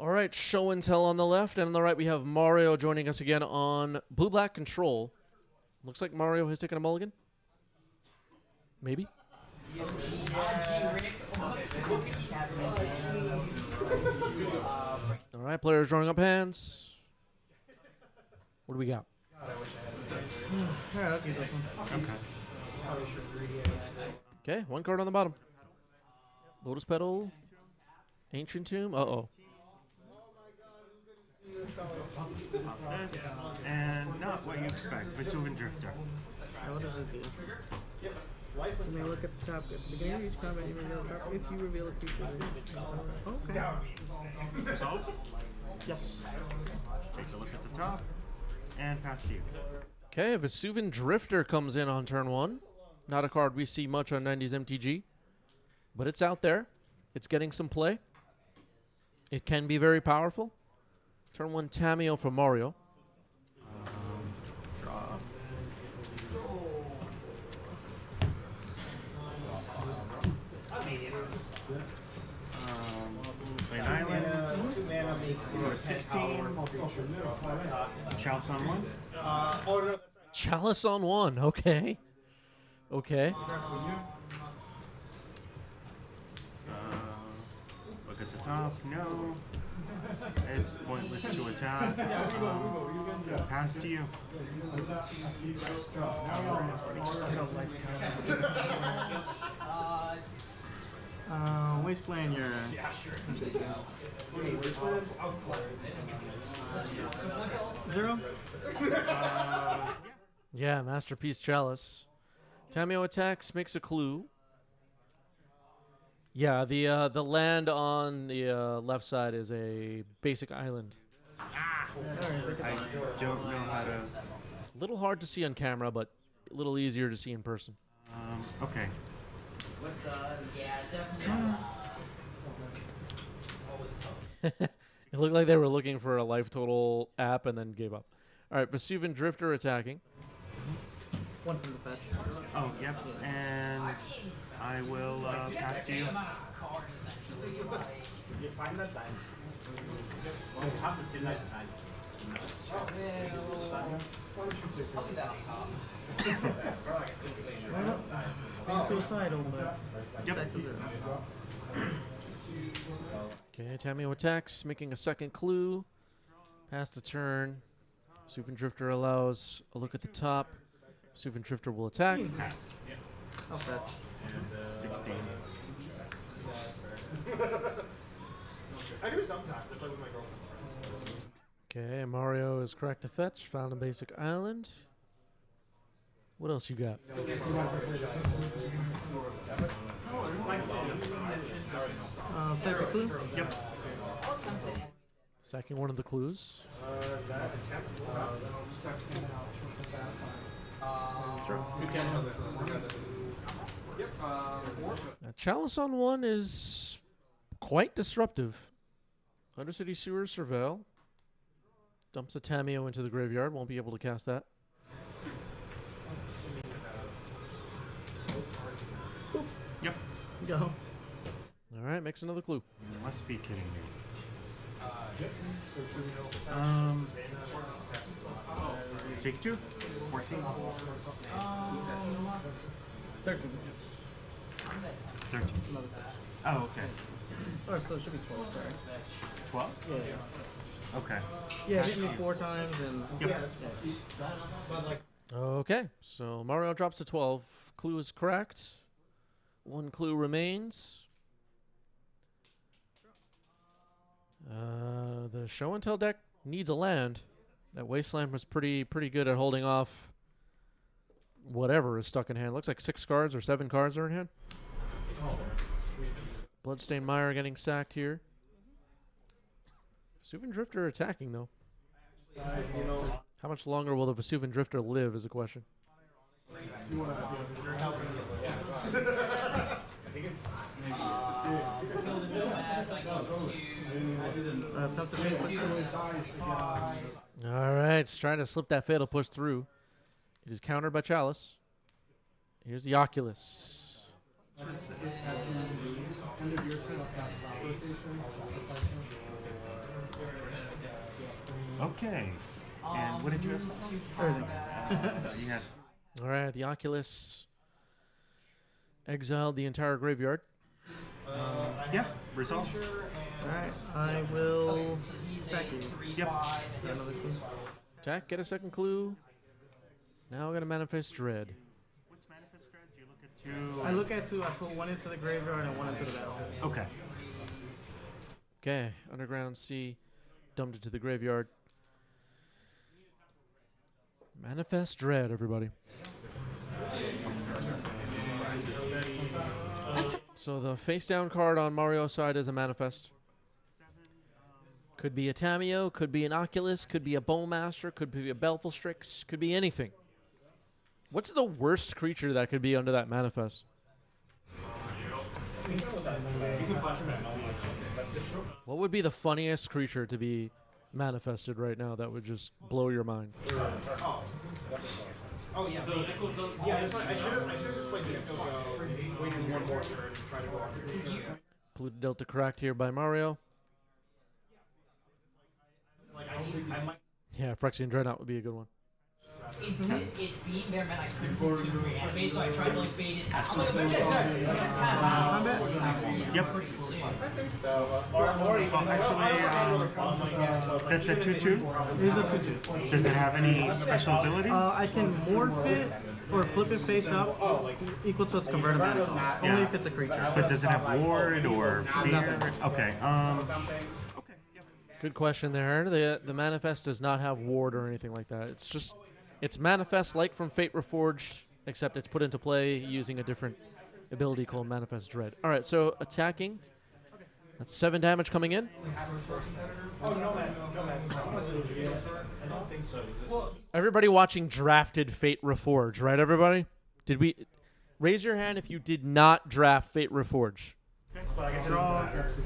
All right, show and tell on the left, and on the right we have Mario joining us again on Blue-Black Control. Looks like Mario has taken a mulligan. Maybe. All right, players drawing up hands. What do we got? All right, I'll keep this one. Okay. Okay, one card on the bottom. Lotus Petal. Ancient Tomb. Uh-oh. This, and not what you expect. Vesuvian Drifter. What does it do? You may look at the top. At the beginning of each combat, you reveal the top. If you reveal a creature, okay. Results? Yes. Take a look at the top, and pass to you. Okay, Vesuvian Drifter comes in on turn one. Not a card we see much on 90s MTG, but it's out there. It's getting some play. It can be very powerful. Turn one, Tameo for Mario. Draw. Play an island. Go to 16. Chalice on 1. Chalice on one. Okay. Okay. Look at the top. No. It's pointless to attack. Pass to you. Just get a life count. Wasteland, you're. Zero? Yeah, Masterpiece Chalice. Tameo attacks, makes a clue. Yeah, the land on the left side is a basic island. I don't know how to. A little hard to see on camera, but a little easier to see in person. Okay. It looked like they were looking for a life total app and then gave up. All right, Vesuvian Drifter attacking. One from the fetch. Oh, yep. And I will pass to you. You find that dice. On top of the same dice. Being suicidal, but Yep. attack the zero. Okay, Tameo attacks, making a second clue. Pass the turn. Vesuvian Drifter allows a look at the top. Vesuvian Drifter will attack. Pass. I'll fetch. 16. I do sometimes. I play with my girlfriend. Okay, Mario is correct to fetch. Found a basic island. What else you got? Second clue? Yep. Second one of the clues. Now, Chalice on one is quite disruptive. Undercity Sewer Surveil. Dumps a Tameo into the graveyard. Won't be able to cast that. Yep. Go. All right, makes another clue. You must be kidding me. 2. 14. 13. 13. Oh, okay. Oh, so it should be 12, sorry. 12? Yeah. Okay. Yeah, hit me 4 times and. Yep. Okay, so Mario drops to 12. Clue is correct. One clue remains. The show and tell deck needs a land. That Wasteland was pretty good at holding off whatever is stuck in hand. Looks like 6 cards or 7 cards are in hand. Bloodstained Mire getting sacked here. Vesuvian Drifter attacking though. How much longer will the Vesuvian Drifter live is a question. All right, it's trying to slip that fatal push through. It is countered by Chalice. Here's the Oculus. Okay. And what did you have? Everything. You had. All right, the Oculus exiled the entire graveyard. Yeah. Results. Alright, I will attack you. Yep. Got another clue. Attack, get a second clue. Now we're going to manifest dread. What's manifest dread? Do you look at two? I look at two, I put one into the graveyard and one into the battlefield. Okay. Okay, Underground Sea, dumped it to the graveyard. Manifest dread, everybody. So the face down card on Mario's side is a manifest. Could be a Tameo, could be an Oculus, could be a Bowmaster, could be a Belflestrix, could be anything. What's the worst creature that could be under that manifest? What would be the funniest creature to be manifested right now that would just blow your mind? Oh yeah, yeah. That's why I should have just played the waited one more turn and try to go after. Pluto Delta cracked here by Mario. Like I might. Yeah, Phyrexian Dreadnought would be a good one. It being there meant I couldn't do two reanimates, so I tried to like bait it out. Yep. That's a 2/2. It is a 2/2. Does it have any special abilities? I can morph it or flip it face up equal to its converted mana cost. Only if it's a creature. But does it have ward or fear? Nothing. Okay. Okay. Yep. Good question there. The manifest does not have ward or anything like that. It's just, it's manifest like from Fate Reforged, except it's put into play using a different ability called Manifest Dread. All right, so attacking. That's 7 damage coming in. Everybody watching drafted Fate Reforged, right? Everybody, did we raise your hand if you did not draft Fate Reforged? Draw. Right, so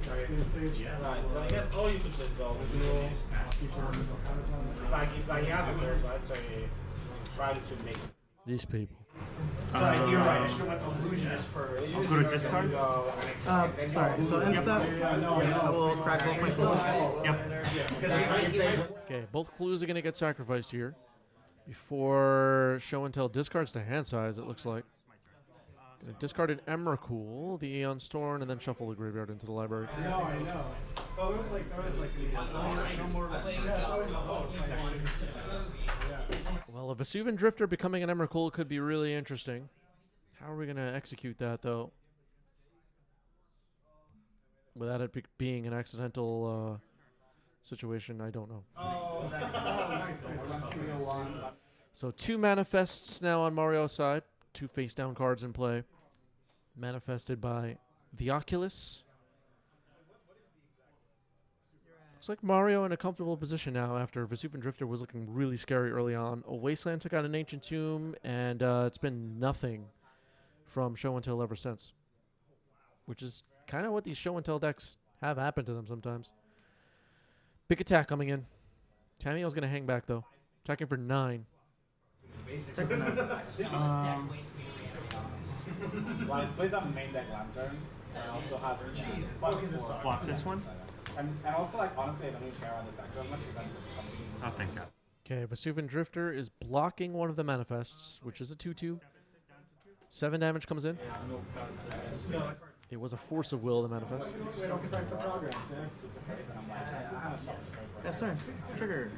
I guess all you could just go. If I have a third, I'd say try to make. These people. You're right. I should have went illusionist first. I'll go to discard. Sorry, so in step, I will crack both my clues. Yep. Okay, both clues are going to get sacrificed here before show and tell discards to hand size, it looks like. Going to discard an Emrakul, the Aeon Storm, and then shuffle the graveyard into the library. I know. Oh, there was like no more. Well, a Vesuvian Drifter becoming an Emrakul could be really interesting. How are we going to execute that, though? Without it being an accidental situation, I don't know. Oh, nice. So 2 manifests now on Mario's side. 2 face-down cards in play. Manifested by the Oculus. Looks like Mario in a comfortable position now after Vesuvian Drifter was looking really scary early on. A Wasteland took out an Ancient Tomb, and it's been nothing from Show and Tell ever since. Which is kind of what these Show and Tell decks have happened to them sometimes. Big attack coming in. Tameo's going to hang back, though. Attacking for 9. Well, it plays up main deck Lantern, and also has Block this one. And also, like, honestly, I don't even care about the deck so much because I'm just something. Oh, thank God. Okay, Vesuvian Drifter is blocking one of the manifests, which is a 2/2. 7 damage comes in. It was a Force of Will, the manifest. Yes, sir. Trigger.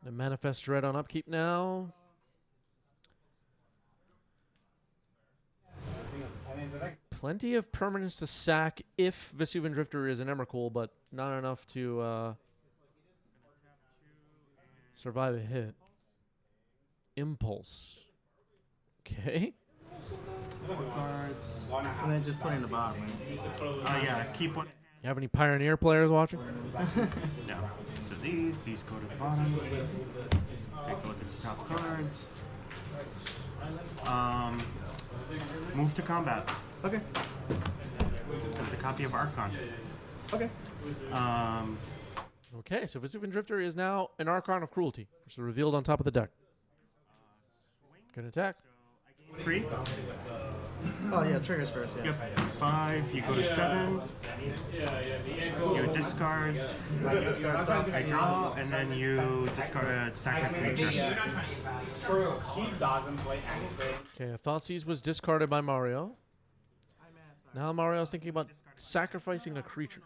The manifest dread on upkeep now. Plenty of permanents to sack if Vesuvian Drifter is an Emrakul, but not enough to survive a hit. Impulse. Okay. Cards. And then just put it in the bottom. Right? Yeah, keep one. You have any Pioneer players watching? No. So these go to the bottom. Take a look at the top cards. Move to combat. Okay. There's a copy of Archon. Okay. Okay, so Vesuvian Drifter is now an Archon of Cruelty, which is revealed on top of the deck. Good attack. 3. Oh yeah, triggers first. Yeah. Yep. 5. You go to 7. You discard. Discard I draw, and then you discard sack a creature. True. He doesn't play anything. Okay, Thoughtseize was discarded by Mario. Now Mario's thinking about sacrificing a creature.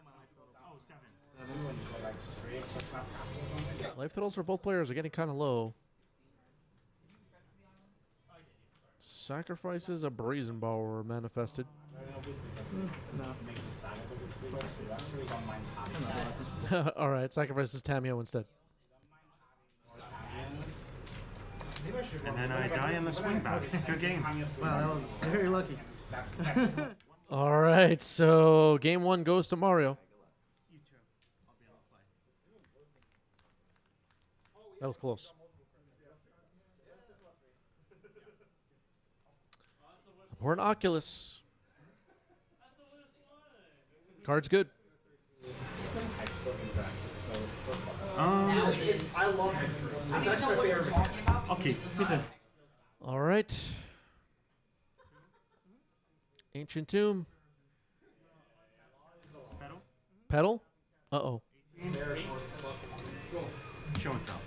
Life totals for both players are getting kind of low. Sacrifices a Brazen Borrower manifested. No. Alright, sacrifices Tamio instead. And then I die in the swing back. Good game. Wow, that was very lucky. Alright, so game 1 goes to Mario. That was close. Or an Oculus. Card's good. I love Hexproof. It's actually my favorite. Okay. Me too. All right. Ancient Tomb. Pedal. Pedal? Uh-oh. Show and tell.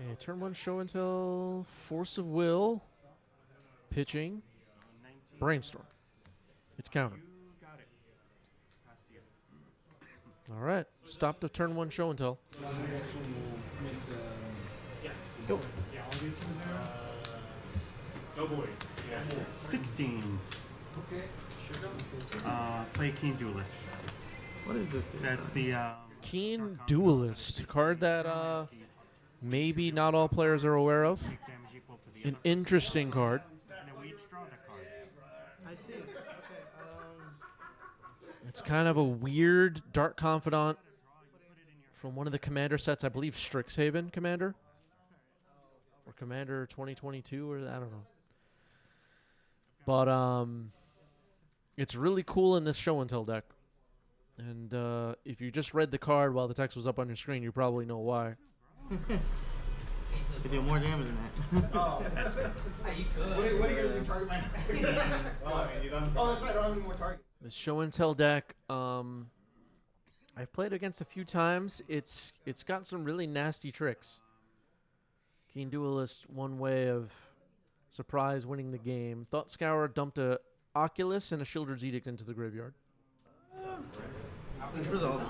Okay, turn 1 show until Force of Will. Pitching. Brainstorm. It's counter. You got it. Pass to you. All right. Stop the turn 1 show until. Go. Go boys. 16. Play Keen Duelist. What is this, dude? That's the Keen Duelist. Card that maybe not all players are aware of. damage equal to the An other. interesting card. And then we each draw that card. I see. Okay. It's kind of a weird Dark Confidant from one of the commander sets. I believe Strixhaven Commander. Or Commander 2022, or I don't know. But it's really cool in this show and tell deck. And if you just read the card while the text was up on your screen, you probably know why. Could do more damage than that. Oh, That's good. You could. what are you going to target my Oh, that's right. I don't have any more targets. The show and tell deck, I've played against a few times. It's got some really nasty tricks. Keen Duelist, one way of surprise winning the game. Thought Scour dumped a Oculus and a Shieldred's Edict into the graveyard. Resolve.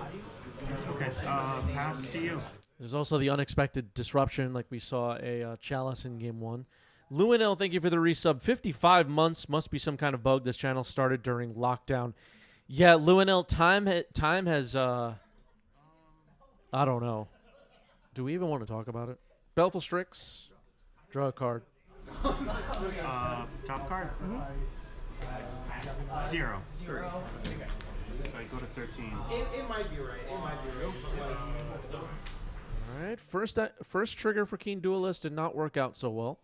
Okay. Pass to you. There's also the unexpected disruption, like we saw a Chalice in game 1. Luinel, thank you for the resub. 55 months must be some kind of bug. This channel started during lockdown. Yeah, Luinel, time has, I don't know. Do we even want to talk about it? Belfast Strix, draw a card. Top card. 0. So I go to 13. It might be right. It might be right. All right, first trigger for Keen Duelist did not work out so well.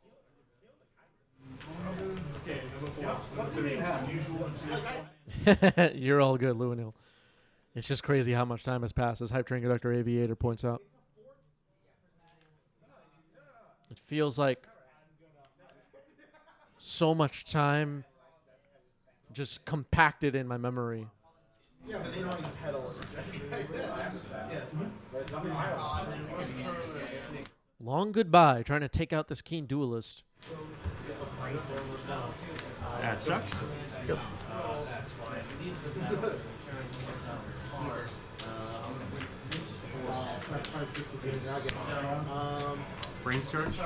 You're all good, Luinil. It's just crazy how much time has passed, as Hype Train Conductor Aviator points out. It feels like so much time just compacted in my memory. Yeah, but they don't even pedal. Long goodbye, trying to take out this Keen Duelist. That sucks. Yep. Brain Surge.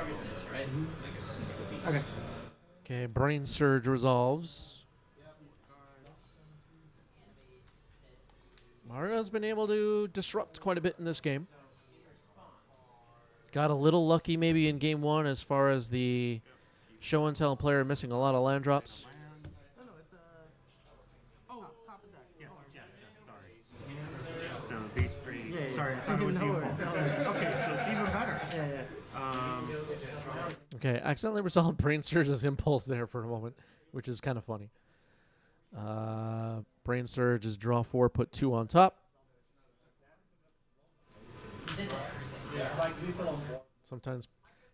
Okay. Okay, Brain Surge resolves. Mario's been able to disrupt quite a bit in this game. Got a little lucky maybe in game 1 as far as the show and tell player missing a lot of land drops. No, it's top of deck. Yes, sorry. So these 3. Yeah, yeah. Sorry, I thought it was No you. worries. Okay, so it's even better. Yeah. Okay, accidentally resolved Brain Surge's impulse there for a moment, which is kind of funny. Brain Surge is draw 4, put 2 on top.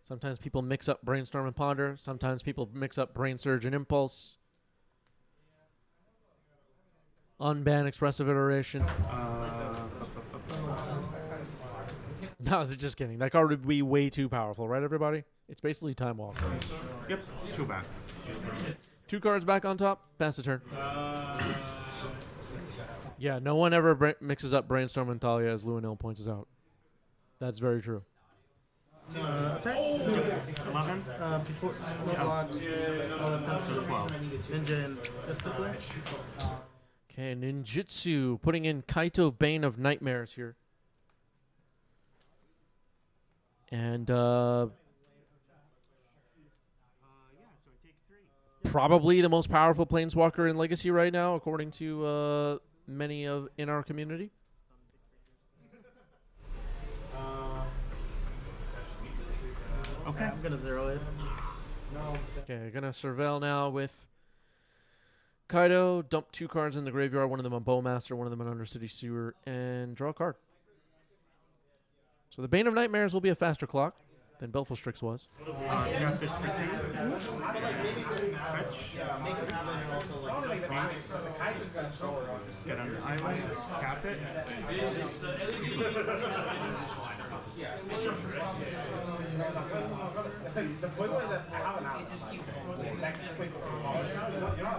Sometimes people mix up Brainstorm and Ponder. Sometimes people mix up Brain Surge and Impulse. Unban Expressive Iteration. No, just kidding. That card would be way too powerful, right, everybody? It's basically Time Walk. Yep, too bad. 2 cards back on top. Pass the turn. Yeah, no one ever mixes up Brainstorm and Thalia, as Luanil points us out. That's very true. Attack? 11? Before, no blocks, all attempts. So 12. Ninja and pistol play. Okay, Ninjutsu putting in Kaito Bane of Nightmares here. And probably the most powerful Planeswalker in Legacy right now, according to many in our community. Okay. I'm gonna zero it. Okay, gonna surveil now with Kaido. Dump 2 cards in the graveyard, one of them on Bowmaster, one of them on Undercity Sewer, and draw a card. So the Bane of Nightmares will be a faster clock than Belfast Strix was. Tap this for 2. Fetch. Get on the island. Tap it.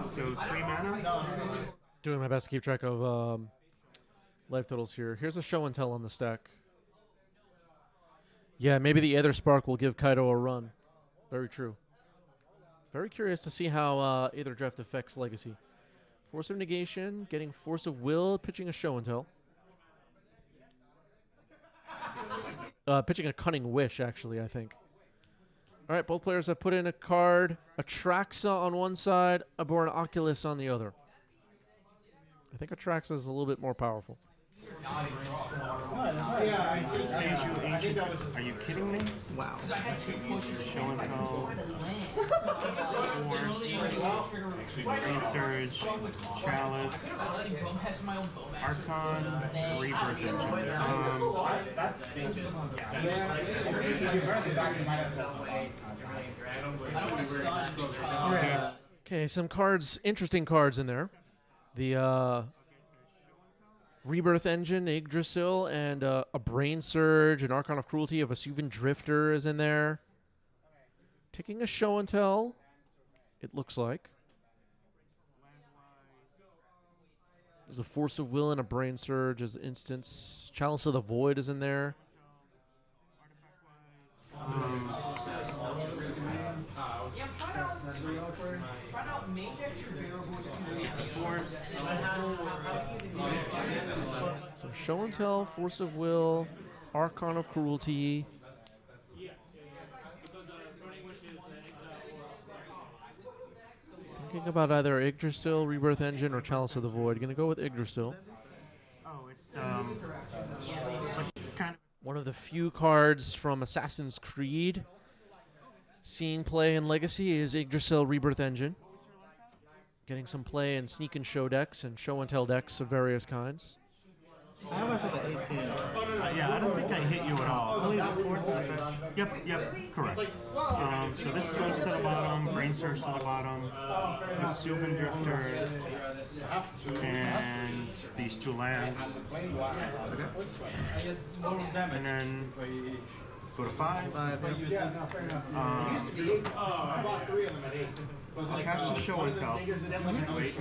So 3 mana. Doing my best to keep track of life totals here. Here's a show and tell on the stack. Yeah, maybe the Aether Spark will give Kaido a run. Very true. Very curious to see how Aether Draft affects Legacy. Force of Negation, getting Force of Will, pitching a show and tell. Pitching a Cunning Wish, actually, I think. All right, both players have put in a card. Atraxa on one side, a Born Oculus on the other. I think Atraxa is a little bit more powerful. Seiju Ancient. Are you kidding me? Wow. Show and tell. Force. Brain Surge. Chalice. Archon. Rebirth Engine. Okay, some cards, interesting cards in there. The Rebirth Engine, Yggdrasil, and a Brain Surge, an Archon of Cruelty, a Vesuvian Drifter is in there. Taking a show and tell, it looks like. There's a Force of Will and a Brain Surge as instance. Chalice of the Void is in there. So show and tell, Force of Will, Archon of Cruelty. Thinking about either Yggdrasil, Rebirth Engine, or Chalice of the Void. Gonna go with Yggdrasil. Oh, it's kind of. One of the few cards from Assassin's Creed seeing play in Legacy is Yggdrasil Rebirth Engine. Getting some play in sneak and show decks and show and tell decks of various kinds. I have myself at 18. Yeah, I don't think I hit you at all. Only the force and the fetch. Yep, correct. So this goes to the bottom, Brain Surge to the bottom, Vesuvian Drifter, and these 2 lands. And then go to 5. Cast the show and tell. Wait.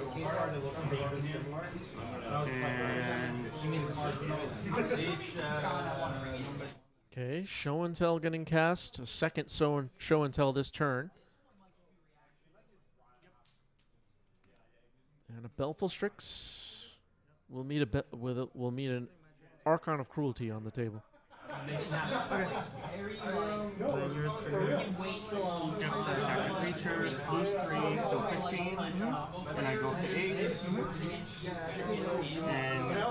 Okay, show and tell getting cast. A second show and tell this turn. And a Belfast Strix will meet will meet an Archon of Cruelty on the table. Second creature, lose 3, so 15. And I go up to 8.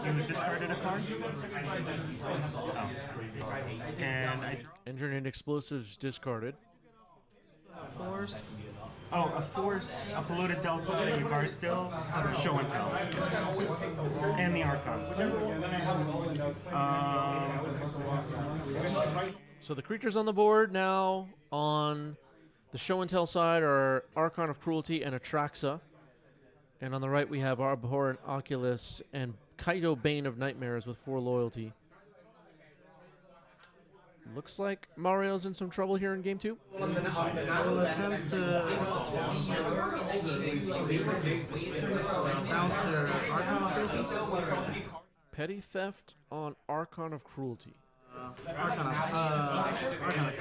And you discarded a card? Oh. And I. Engine and Explosives discarded. Force. Oh, a Force, a Polluted Delta, and you guard still, show and tell. And the Archon. So the creatures on the board now on the show and tell side are Archon of Cruelty and Atraxa. And on the right we have Abhorrent Oculus and Kaido Bane of Nightmares with 4 loyalty. Looks like Mario's in some trouble here in game 2. We'll attempt to bounce your Archon of Cruelty. Petty Theft on Archon of Cruelty. Archon of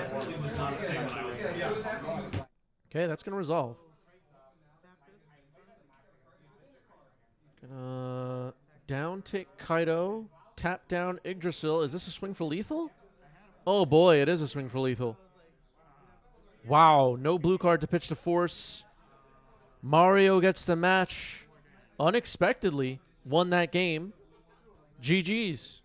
Cruelty. Okay, that's going to resolve. Gonna down tick Kaido, tap down Yggdrasil. Is this a swing for lethal? Oh boy, it is a swing for lethal. Wow, no blue card to pitch to force. Mario gets the match unexpectedly, won that game. GG's.